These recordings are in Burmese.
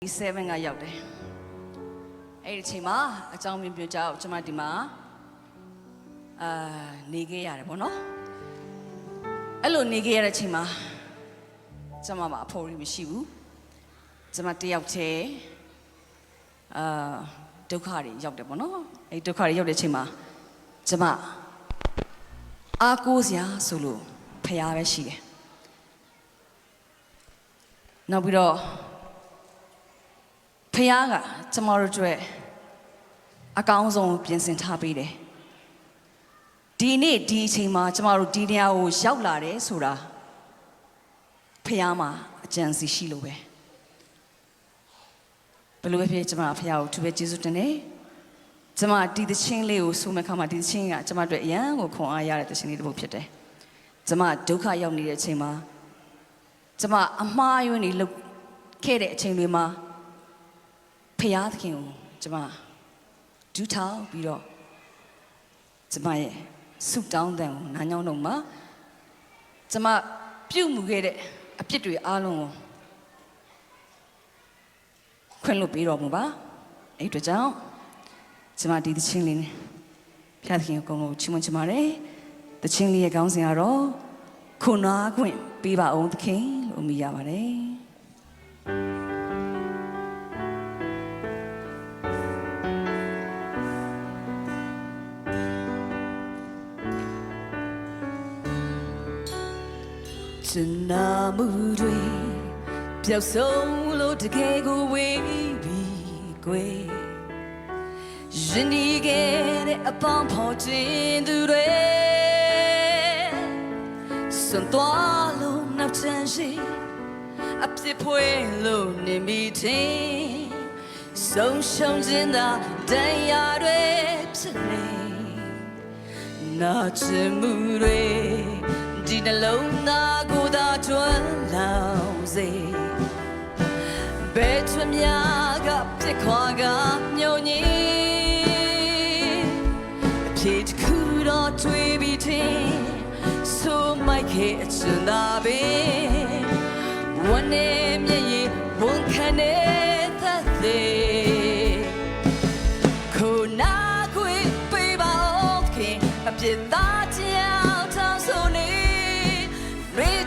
7ကရောက်တယ်အဲ့ဒီအချိန်မှာအကြောင်းမျိုးပြောကြောက်ကျွန်မဒီမှာနေခဲ့ရတယ်ပေါ့နော်အဲ့လိုနေခဲ့ရတဲ့အချိန်မှာကျွန်မအဖိုးကြီးမရှိဘူးကျွန်မတယောက်တည်းဒုက္ခတွေရောက်တယ်ပေါ့နော်အဲ့ဒုက္ခတွေရောက်တဲ့အချိန်မှာကျွန်မအားကိုးစရာဆိုလို့ဖရားပဲရှိတယ်နောက်ပြီးတော့ဖခင်ကကျမတို့အတွက်အကောင်းဆုံးပြင်ဆင်ထားပေးတယ်ဒီနေ့ဒီအချိန်မှာကျမတို့ဒီနေရာကိုရောက်လာတယ်ဆိုတာဖခင်မှာအကြံစီရှိလို့ပဲဘယ်လိုပဲဖြစ်ကျမဖခင်ကိုသူပဲကျေးဇူးတင်တယ်ကျမဒီသချင်းလေးကိုဆိုမဲ့ခါမှာဒီသချင်းကကျမတို့အရန်ကိုခွန်အားရတဲ့သချင်းလေးတစ်ပုဒ်ဖြစ်တယ်ကျမဒုက္ခရောက်နေတဲ့အချိန်မှာကျမအမှားယွင်းနေလုပ်ခဲ့တဲ့အချိန်တွေမှာဖခင်သခင်ကိုကျွန်မဒူးထောင်ပြီးတော့ကျွန်မရဲ့ဆုတောင်းတဲ့နာညောင်းတော့မှာကျွန်မပြုတ်မှုခဲ့တဲ့အပြစ်တွေအားလုံးကိုခွင့်လွှတ်ပေးတော်မူပါအဲ့အတွက်ကြောင့်ကျွန်မဒီသချင်းလေးနဲ့ဖခင်သခင်ကိုချီးမွမ်းချင်ပါတယ်သချင်းလေးရဲ့ခေါင်းစဉ်ကတော့ခုနာခွင့်ပေးပါအောင်သခင်လို့မြည်ရပါတယ်ကျနာမှုတွေပျောက်ဆုံးလို့တကယ်ကိုဝေးပြီးကွယ်ရင်ဒီခဲ့တဲ့အပေါင်းဖော်ခြင်းသူတွေစွန့်သွားလို့နောက်ချမ်းရှိအပြစ်ဖွယ်လို့နေမိတဲ့ဆုံးရှုံးခြင်းသာတရားတွေဖြစ်နေနာချင်မှုတွေဒီနှလုံးသားကိုသာကျွမ်းလောင်စေဘယ်ချွမြာကပြစ်ခွာကမြုံညင်အဖြစ်တစ်ခုတော့တွေ့ပြီးတဲ့ဆိုမိုက်ခဲ့အချင်သာပဲဝမ်းနဲ့မျက်ရည်ဝန်ခံနေတဲ့သေးခုနာခွေပေးပါဦးခင်အပြစ်သားကြောင့်တောင်းဆိုနေ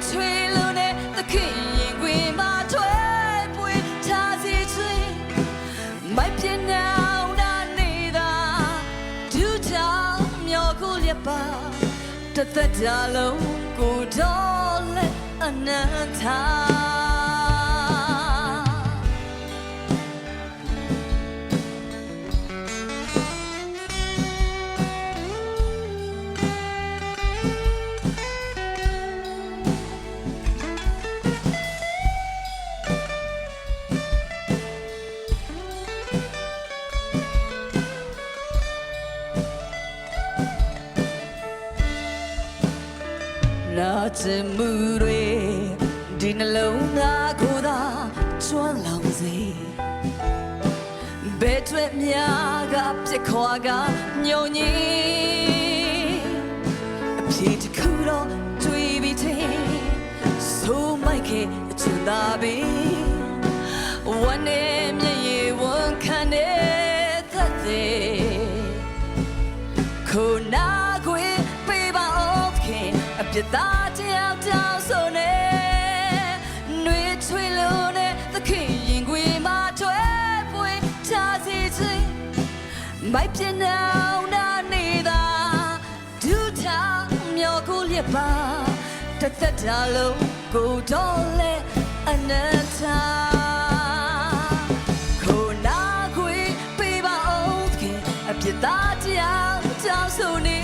ချွေလို့နဲ့သခင်ရင်ခွေမှာထွဲပွေထားစီချွေမိုက်ပြနေအောင်နေတာဒူးတောင်မျောကိုလျက်ပါတသက်တာလုံးကိုတော့လက်အနန္တာနာချင်မှုတွေဒီနှလုံးသားကိုသာကျွမ်းလောင်စေဘယ်တွေ့များကပြစ်ခွာကညုံညင်အဖြစ်တစ်ခုတော့တွေ့ပြီးတဲ့ဆိုမိုက်ခဲ့အချင်သာပဲဝမ်းနဲ့မျက်ရည်ဝန်ခံနေတဲ့သေးခုနာခွေပေးပါဦးခင်အပြစ်သားတယောက်တောင်းဆိုနေနှွေးချွေလို့နဲ့သခင်ရင်ခွေမှာထွဲပွေထားစီချင်းမိုက်ပြနေအောင်နေတာဒူးထောင်မျောကိုလျက်ပါတသက်တာလုံးကိုတော့လဲအနန္တာခုနာခွေပေးပါဦးခင်အပြစ်သားတယောက်တောင်းဆိုနေ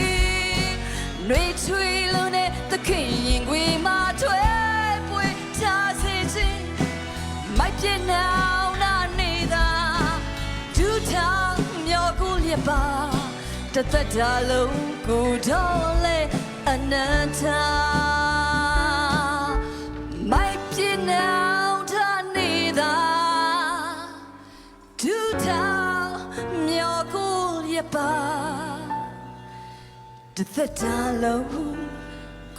နှွေးချွေလို့နဲ့သခင်ရင်ခွေမှာထွဲပွေထားစီချင်းမိုက်ပြနေအောင်နေတာဒူးထောင်မျောကိုလျက်ပါတသက်တာလုံးကိုတော့လဲအနန္တာမိုက်ပြနေအောင်နေတာဒူးထောင်မျောကိုလျက်ပါတသက်တာလုံး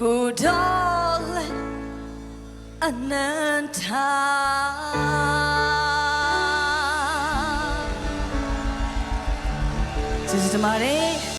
ကိုတော့လဲအနန္တာ ကျေးဇူးတင်ပါတယ်